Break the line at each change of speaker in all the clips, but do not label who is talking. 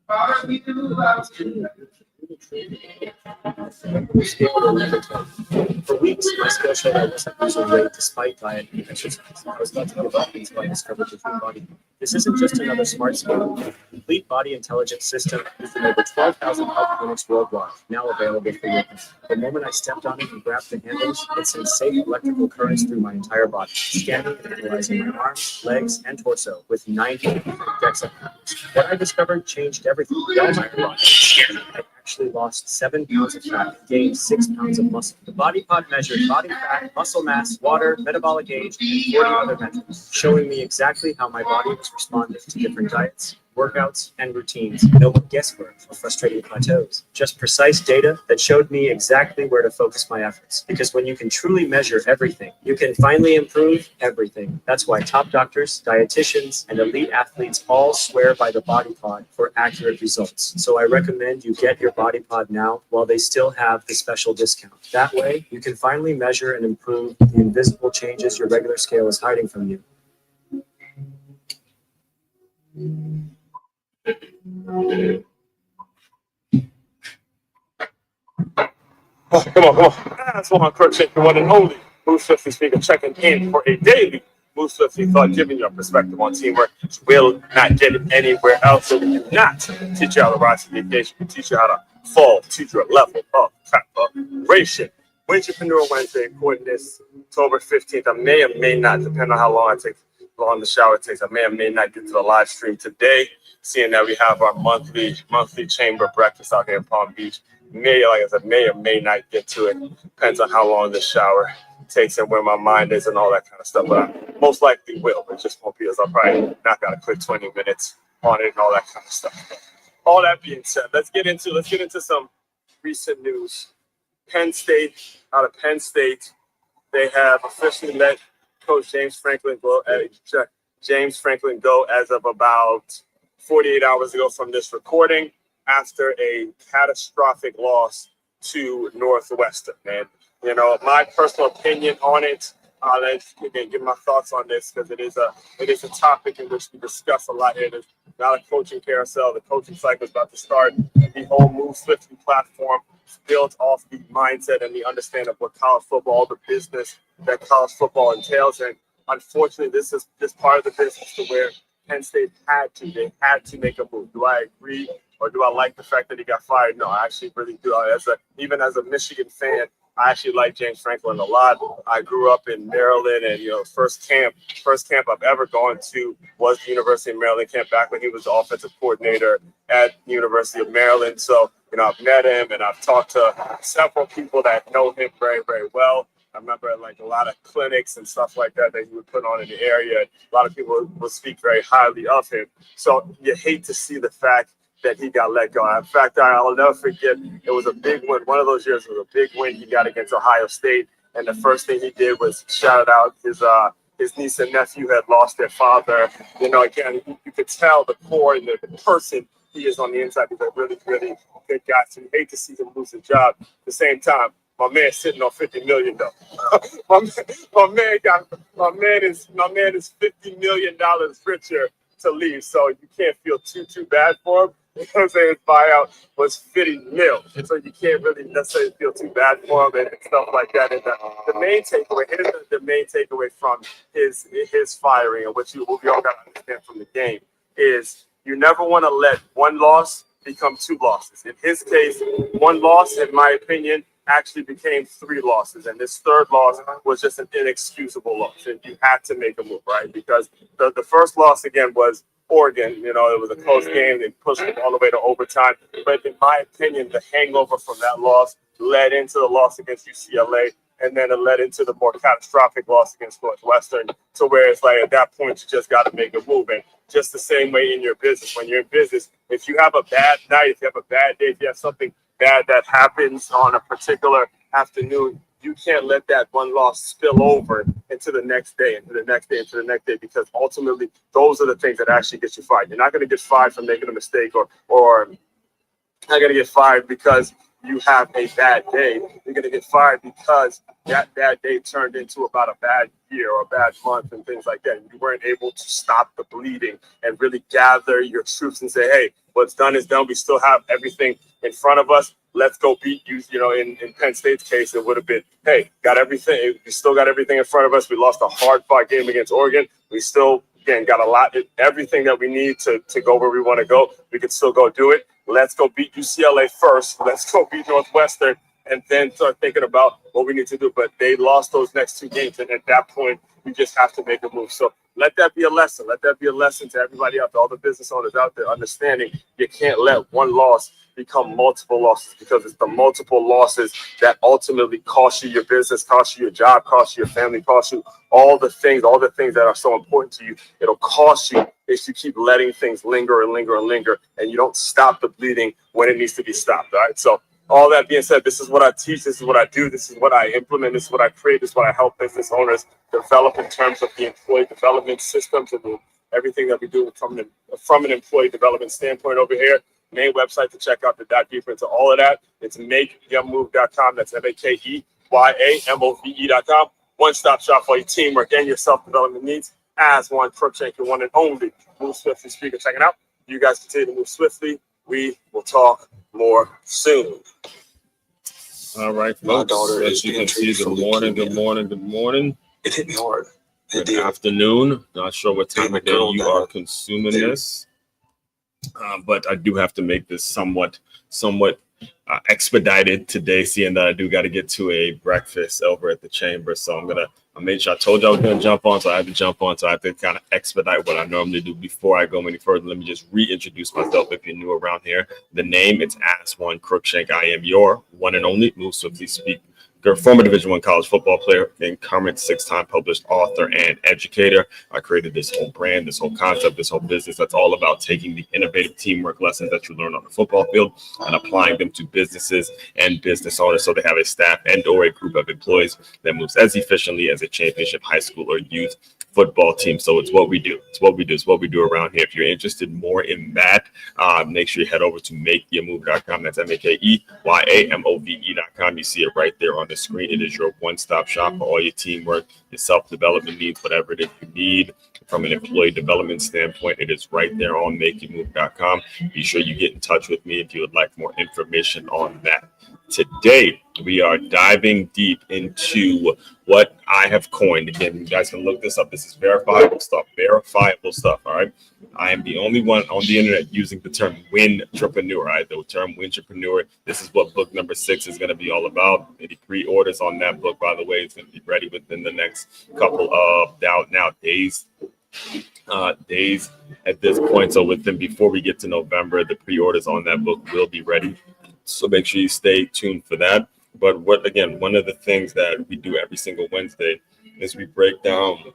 For weeks, my scale showed I wasn't losing weight despite diet and exercise. I was about to give up until I discovered the True Body. This isn't just another smart scale. A complete body intelligence system used in over 12,000 health clinics worldwide, now available for you. The moment I stepped on it and grabbed the handles, it sent safe electrical currents through my entire body, scanning and analyzing my arms, legs, and torso with 90 DEXA. What I discovered changed everything. While my body I actually lost 7 pounds of fat and gained 6 pounds of muscle. The body pod measured body fat, muscle mass, water, metabolic age, and 40 other metrics, showing me exactly how my body was responding to different diets, workouts, and routines. No more guesswork or frustrating plateaus. Just precise data that showed me exactly where to focus my efforts. Because when you can truly measure everything, you can finally improve everything. That's why top doctors, dietitians, and elite athletes all swear by the Body Pod for accurate results. So I recommend you get your Body Pod now while they still have the special discount. That way, you can finally measure and improve the invisible changes your regular scale is hiding from you.
Oh, come on. That's one crochet, the one and only Moose 50 speaker checking in for a daily Moose 50 thought, giving your perspective on teamwork. You will not get it anywhere else. So we do not teach you how to rise to the occasion. We teach you how to fall to your level of preparation. Entrepreneurial Wednesday, recording this October 15th. I may or may not, depending on how long the shower takes. I may or may not get to the live stream today, seeing that we have our monthly chamber breakfast out here in Palm Beach. May or may not get to it. Depends on how long the shower takes and where my mind is and all that kind of stuff. But I most likely will. It just won't be as I'll probably knock out a quick 20 minutes on it and all that kind of stuff. All that being said, let's get into some recent news. Out of Penn State, they have officially let Coach James Franklin go as of about 48 hours ago from this recording, after a catastrophic loss to Northwestern. And, my personal opinion on it, let's give my thoughts on this, because it is a topic in which we discuss a lot here. There's not a coaching carousel. The coaching cycle is about to start. The whole Move Swiftly platform is built off the mindset and the understanding of what college football, the business that college football entails. And unfortunately, this is just part of the business to where Penn State had to make a move. Do I agree? Or do I like the fact that he got fired? No, I actually really do. Even as a Michigan fan, I actually like James Franklin a lot. I grew up in Maryland, and first camp I've ever gone to was the University of Maryland camp back when he was the offensive coordinator at the University of Maryland. So, I've met him and I've talked to several people that know him very, very well. I remember a lot of clinics and stuff like that he would put on in the area. A lot of people will speak very highly of him. So you hate to see the fact that he got let go. In fact, I'll never forget, it was a big win. One of those years was a big win he got against Ohio State. And the first thing he did was shout out his niece and nephew had lost their father. Again, you could tell the core and the person he is on the inside. He's a really, really good guy. So you hate to see him lose his job. At the same time, my man's sitting on $50 million though. my man is $50 million richer to leave. So you can't feel too bad for him. His buyout was 50 mil, so you can't really necessarily feel too bad for him and stuff like that. And the main takeaway, here's the main takeaway from his firing, and what we all got to understand from the game, is you never want to let one loss become two losses. In his case, one loss, in my opinion, actually became three losses, and this third loss was just an inexcusable loss, and you had to make a move, right? Because the first loss again was Oregon. It was a close game. They pushed it all the way to overtime. But in my opinion, the hangover from that loss led into the loss against UCLA, and then it led into the more catastrophic loss against Northwestern, to where it's at that point, you just got to make a move. And just the same way in your business, when you're in business, if you have a bad night, if you have a bad day, if you have something bad that happens on a particular afternoon, you can't let that one loss spill over into the next day, because ultimately those are the things that actually get you fired. You're not going to get fired for making a mistake, or not going to get fired because you have a bad day, you're going to get fired because that bad day turned into about a bad year or a bad month and things like that. You weren't able to stop the bleeding and really gather your troops and say, hey, what's done is done. We still have everything in front of us. Let's go beat you. You know, in Penn State's case, it would have been, hey, got everything. We still got everything in front of us. We lost a hard-fought game against Oregon. We still, again, got a lot, everything that we need to go where we want to go. We can still go do it. Let's go beat UCLA first. Let's go beat Northwestern, and then start thinking about what we need to do. But they lost those next two games, and at that point, you just have to make a move. So let that be a lesson. Let that be a lesson to everybody out there, all the business owners out there, understanding you can't let one loss become multiple losses, because it's the multiple losses that ultimately cost you your business, cost you your job, cost you your family, cost you all the things that are so important to you. It'll cost you if you keep letting things linger and linger and linger, and you don't stop the bleeding when it needs to be stopped. All right. So all that being said, this is what I teach. This is what I do. This is what I implement. This is what I create. This is what I help business owners develop in terms of the employee development systems and everything that we do from an employee development standpoint over here. Main website to check out to dive deeper into all of that. It's makeyourmove.com. That's MakeYamove.com. One-stop shop for your teamwork and your self-development needs. As one Crookshank, your one and only Move Swiftly speaker. Checking out. You guys continue to move swiftly. We will talk more soon.
All right, folks. As you can see, good morning.
It hit me hard.
Good afternoon. Not sure what time of day you are consuming this, but I do have to make this somewhat expedited today, seeing that I do got to get to a breakfast over at the chamber. So I made sure I told you I was going to jump on, so I had to jump on. So I have to kind of expedite what I normally do. Before I go any further, let me just reintroduce myself if you're new around here. The name, it's As One Crookshank. I am your one and only Move Swiftly speaker, former Division I college football player, and current 6-time published author and educator. I created this whole brand, this whole concept, this whole business that's all about taking the innovative teamwork lessons that you learn on the football field and applying them to businesses and business owners, so they have a staff and or a group of employees that moves as efficiently as a championship high school or youth football team. So it's what we do. It's what we do around here. If you're interested more in that, make sure you head over to makeyourmove.com. That's MakeYamove.com. You see it right there on the screen. It is your one-stop shop for all your teamwork, your self-development needs, whatever it is you need from an employee development standpoint. It is right there on makeyourmove.com. Be sure you get in touch with me if you would like more information on that. Today, we are diving deep into what I have coined. Again, you guys can look this up. This is verifiable stuff. All right. I am the only one on the internet using the term Wintrapreneur. Right? The term Wintrapreneur. This is what book number 6 is going to be all about. Any pre-orders on that book, by the way, is going to be ready within the next couple of days at this point. So before we get to November, the pre-orders on that book will be ready. So make sure you stay tuned for that. But one of the things that we do every single Wednesday is we break down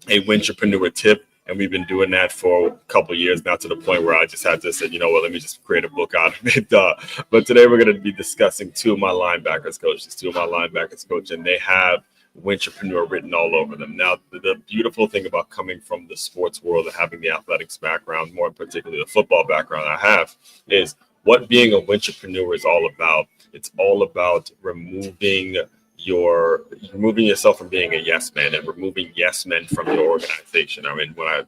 a Wintrapreneur tip. And we've been doing that for a couple of years now, to the point where I just had to say, you know what, let me just create a book out of it. But today we're going to be discussing two of my linebackers coaches, and they have Wintrapreneur written all over them. Now, the beautiful thing about coming from the sports world and having the athletics background, more particularly the football background I have, is what being a Wintrapreneur is all about. It's all about removing yourself from being a yes man and removing yes men from your organization. I mean, when I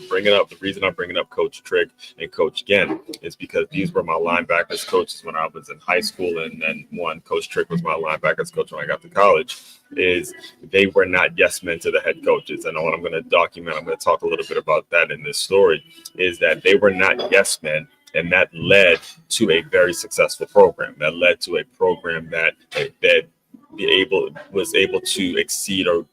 bring it up, the reason I'm bringing up Coach Trick and Coach Ghent is because these were my linebackers coaches when I was in high school, and then Coach Trick was my linebackers coach when I got to college. Is they were not yes men to the head coaches, and what I'm going to document, I'm going to talk a little bit about that in this story, is that they were not yes men. And that led to a very successful program. That led to a program that was able to exceed or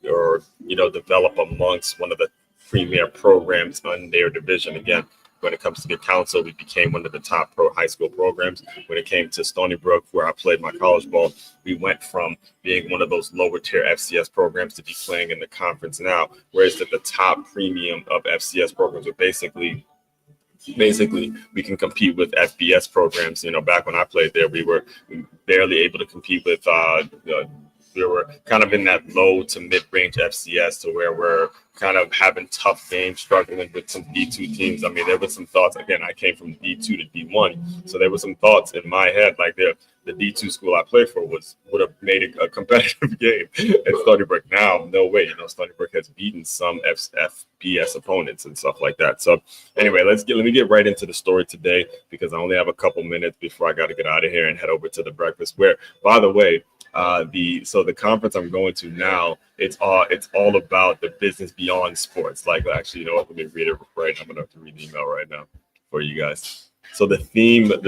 develop amongst one of the premier programs in their division. Again, when it comes to the council, we became one of the top pro high school programs. When it came to Stony Brook, where I played my college ball, we went from being one of those lower tier FCS programs to be playing in the conference now, whereas at the top premium of FCS programs are basically we can compete with FBS programs. Back when I played there, we were barely able to compete with we were kind of in that low to mid-range FCS, to where we're kind of having tough games, struggling with some D2 teams. I mean, there were some thoughts. Again, I came from D2 to D1, so there were some thoughts in my head, like there the D2 school I played for would have made it a competitive game at Stony Brook. Now, no way. Stony Brook has beaten some FBS opponents and stuff like that. So anyway, let me get right into the story today, because I only have a couple minutes before I got to get out of here and head over to the breakfast. Where, by the way, the conference I'm going to now, it's all about the business beyond sports. Like, actually, let me read it right. I'm gonna have to read the email right now for you guys. So the theme at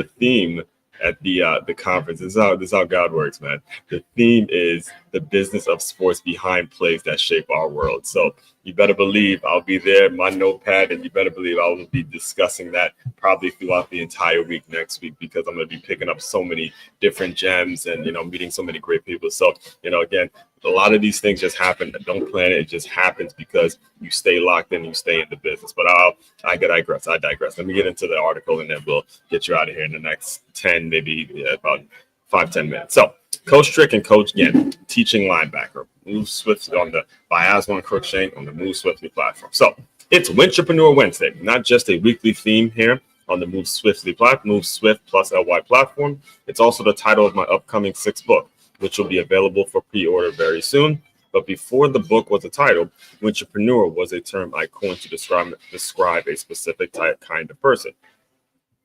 the conference, this is how God works, man. The theme is the business of sports behind plays that shape our world. So you better believe I'll be there, my notepad, and you better believe I will be discussing that probably throughout the entire week next week, because I'm going to be picking up so many different gems and, meeting so many great people. So, again, a lot of these things just happen. Don't plan it. It just happens because you stay locked in, you stay in the business. But I digress. Let me get into the article, and then we'll get you out of here in the next 10, maybe about 5-10 minutes. So Coach Trick and Coach Ghent, teaching linebacker. Move swiftly by Aswan Crookshank on the Move Swiftly platform. So it's Entrepreneur Wednesday, not just a weekly theme here on the Move Swift plus LY platform. It's also the title of my upcoming 6th book, which will be available for pre-order very soon. But before the book was a title, entrepreneur was a term I coined to describe a specific kind of person.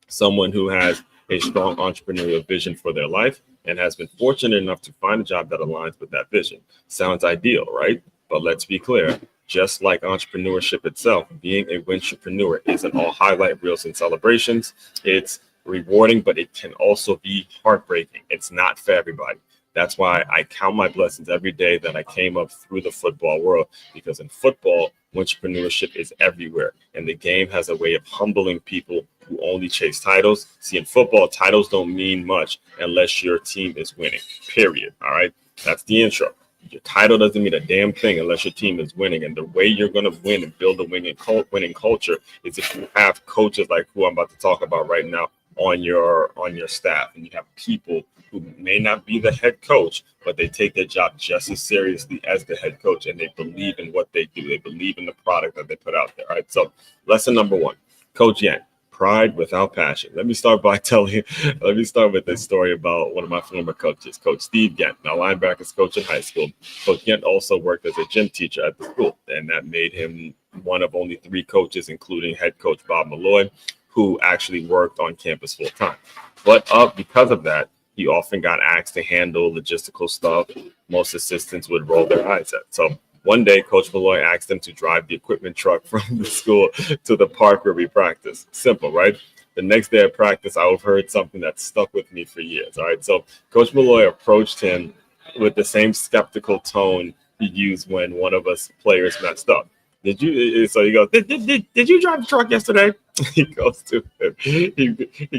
Someone who has a strong entrepreneurial vision for their life and has been fortunate enough to find a job that aligns with that vision. Sounds ideal, right? But let's be clear. Just like entrepreneurship itself, being a entrepreneur isn't all highlight reels and celebrations. It's rewarding, but it can also be heartbreaking. It's not for everybody. That's why I count my blessings every day that I came up through the football world, because in football, entrepreneurship is everywhere. And the game has a way of humbling people who only chase titles. See, in football, titles don't mean much unless your team is winning, period. All right. That's the intro. Your title doesn't mean a damn thing unless your team is winning. And the way you're going to win and build a winning culture is if you have coaches like who I'm about to talk about right now on your staff, and you have people who may not be the head coach, but they take their job just as seriously as the head coach, and they believe in what they do. They believe in the product that they put out there. All right. So lesson number 1, Coach Ghent. Pride without passion. Let me start with this story about one of my former coaches, Coach Steve Ghent, now linebackers coach in high school. Coach Ghent also worked as a gym teacher at the school, and that made him one of only 3 coaches, including head coach Bob Malloy, who actually worked on campus full time. But because of that, he often got asked to handle logistical stuff most assistants would roll their eyes at. So one day, Coach Malloy asked him to drive the equipment truck from the school to the park where we practice. Simple, right? The next day at practice, I overheard something that stuck with me for years. All right. So Coach Malloy approached him with the same skeptical tone he used when one of us players messed up. Did you? So he goes, did you drive the truck yesterday? He goes to him. He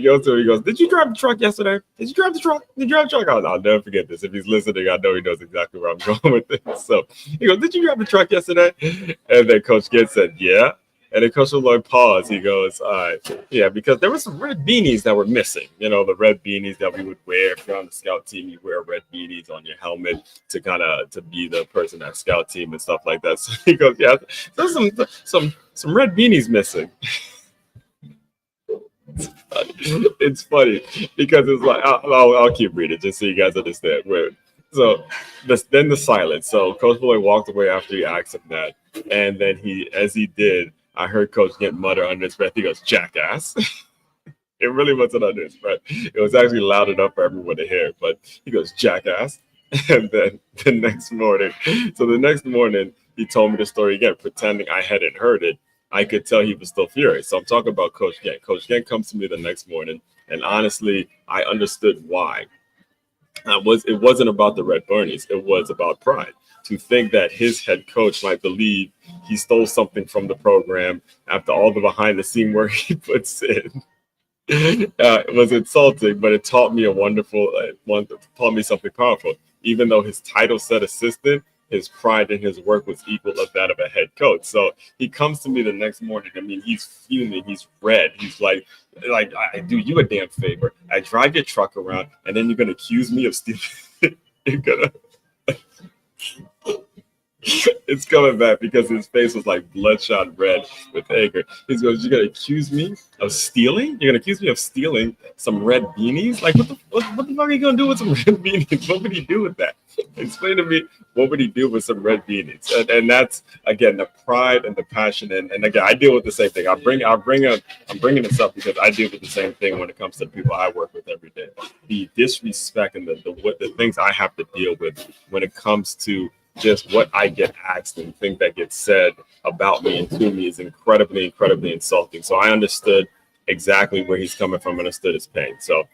goes, did you drive the truck yesterday? Did you drive the truck? Did you drive the truck? I'll never forget this. If he's listening, I know he knows exactly where I'm going with this. So he goes, did you drive the truck yesterday? And then Coach Ghent said, yeah. And then Coach Malloy paused. He goes, all right, yeah, because there were some red beanies that were missing. The red beanies that we would wear. If you're on the scout team, you wear red beanies on your helmet to be the person at scout team and stuff like that. So he goes, yeah, there's some red beanies missing. It's funny because it's like I'll keep reading just so you guys understand. So then the silence. So Coach Malloy walked away after he asked him that, and then as he did, I heard Coach Ghent mutter under his breath. He goes, "Jackass." It really wasn't under his breath. It was actually loud enough for everyone to hear. But he goes, "Jackass," and then the next morning, he told me the story again, pretending I hadn't heard it. I could tell he was still furious. So I'm talking about Coach Ghent. Coach Ghent comes to me the next morning, and honestly, I understood why. It wasn't about the red bernies. It was about pride. To think that his head coach might believe he stole something from the program after all the behind the scene work he puts in. It was insulting, but it taught me taught me something powerful. Even though his title said assistant, his pride in his work was equal of that of a head coach. So he comes to me the next morning. I mean, he's fuming. He's red. He's like, I do you a damn favor. I drive your truck around, and then you're going to accuse me of stealing. You're going to. It's coming back because his face was like bloodshot red with anger. He goes, "You're gonna accuse me of stealing? You're gonna accuse me of stealing some red beanies? Like what the fuck are you gonna do with some red beanies? What would he do with that? Explain to me what would he do with some red beanies?" And that's again the pride and the passion. And again, I deal with the same thing. I'm bringing this up because I deal with the same thing when it comes to the people I work with every day. The disrespect and the things I have to deal with when it comes to just what I get asked and things that get said about me and to me is incredibly, incredibly insulting. So I understood exactly where he's coming from and understood his pain. So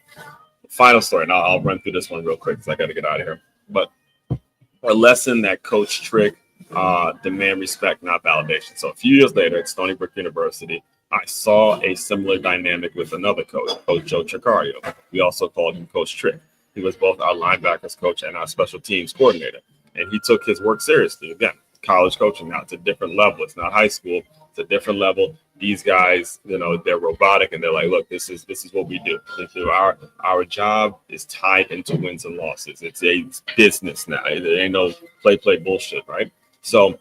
final story, and I'll run through this one real quick because I got to get out of here. But a lesson that Coach Trick demand respect, not validation. So a few years later at Stony Brook University, I saw a similar dynamic with another coach, Coach Joe Tricario. We also called him Coach Trick. He was both our linebackers coach and our special teams coordinator. And he took his work seriously. Again, college coaching now, it's a different level. It's not high school. It's a different level. These guys, they're robotic and they're like, look, this is what we do. Our job is tied into wins and losses. It's a business now. There ain't no play bullshit, right? So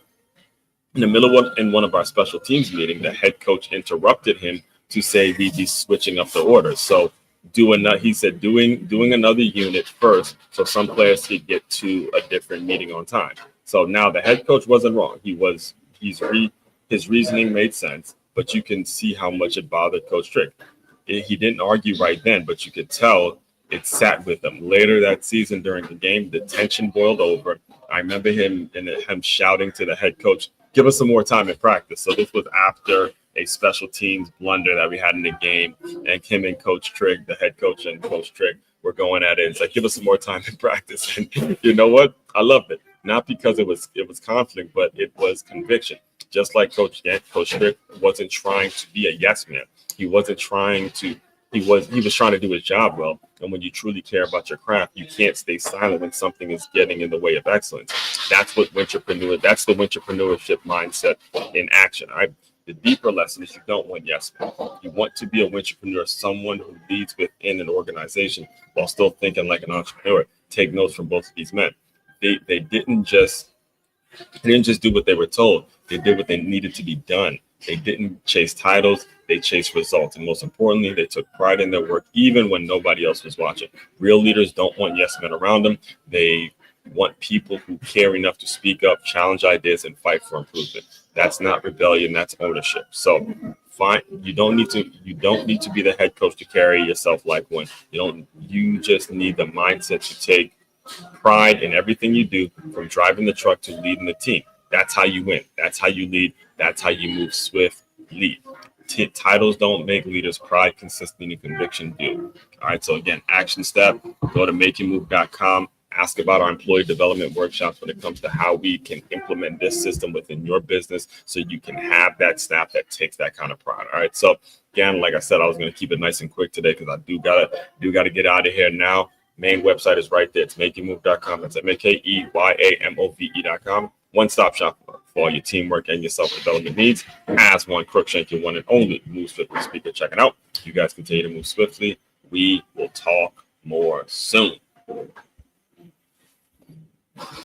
in the middle in one of our special teams meeting, the head coach interrupted him to say we'd be switching up the orders. So he said doing another unit first so some players could get to a different meeting on time. So now the head coach wasn't wrong. His reasoning made sense, but you can see how much it bothered Coach Trick. He didn't argue right then, but you could tell it sat with him. Later that season during the game, the tension boiled over. I remember him shouting to the head coach, "Give us some more time in practice." So this was after a special teams blunder that we had in the game, and him and Coach Trick, the head coach and Coach Trick, were going at it. It's like, give us some more time in practice. And you know what? I loved it. Not because it was conflict, but it was conviction. Just like Coach Trick wasn't trying to be a yes man. He wasn't trying to. He was trying to do his job well. And when you truly care about your craft, you can't stay silent when something is getting in the way of excellence. That's the entrepreneurship mindset in action. All right. The deeper lesson is you don't want yes men. You want to be a entrepreneur, someone who leads within an organization while still thinking like an entrepreneur. Take notes from both of these men. They didn't just do what they were told. They did what they needed to be done. They didn't chase titles. They chased results. And most importantly, they took pride in their work, even when nobody else was watching. Real leaders don't want yes men around them. They want people who care enough to speak up, challenge ideas, and fight for improvement. That's not rebellion. That's ownership. So fine. You don't need to be the head coach to carry yourself like one. You just need the mindset to take pride in everything you do, from driving the truck to leading the team. That's how you win. That's how you lead. That's how you move swiftly. Titles don't make leaders. Pride, consistency, and conviction do. All right. So again, action step. Go to makeyoumove.com. Ask about our employee development workshops when it comes to how we can implement this system within your business so you can have that staff that takes that kind of pride. All right. So again, like I said, I was going to keep it nice and quick today because I do gotta get out of here now. Main website is right there. It's makeyoumove.com. That's makeyoumove.com. One-stop shop for all your teamwork and your self-development needs. As one Crookshank, your one and only Move Swiftly speaker. Check it out. You guys continue to move swiftly. We will talk more soon.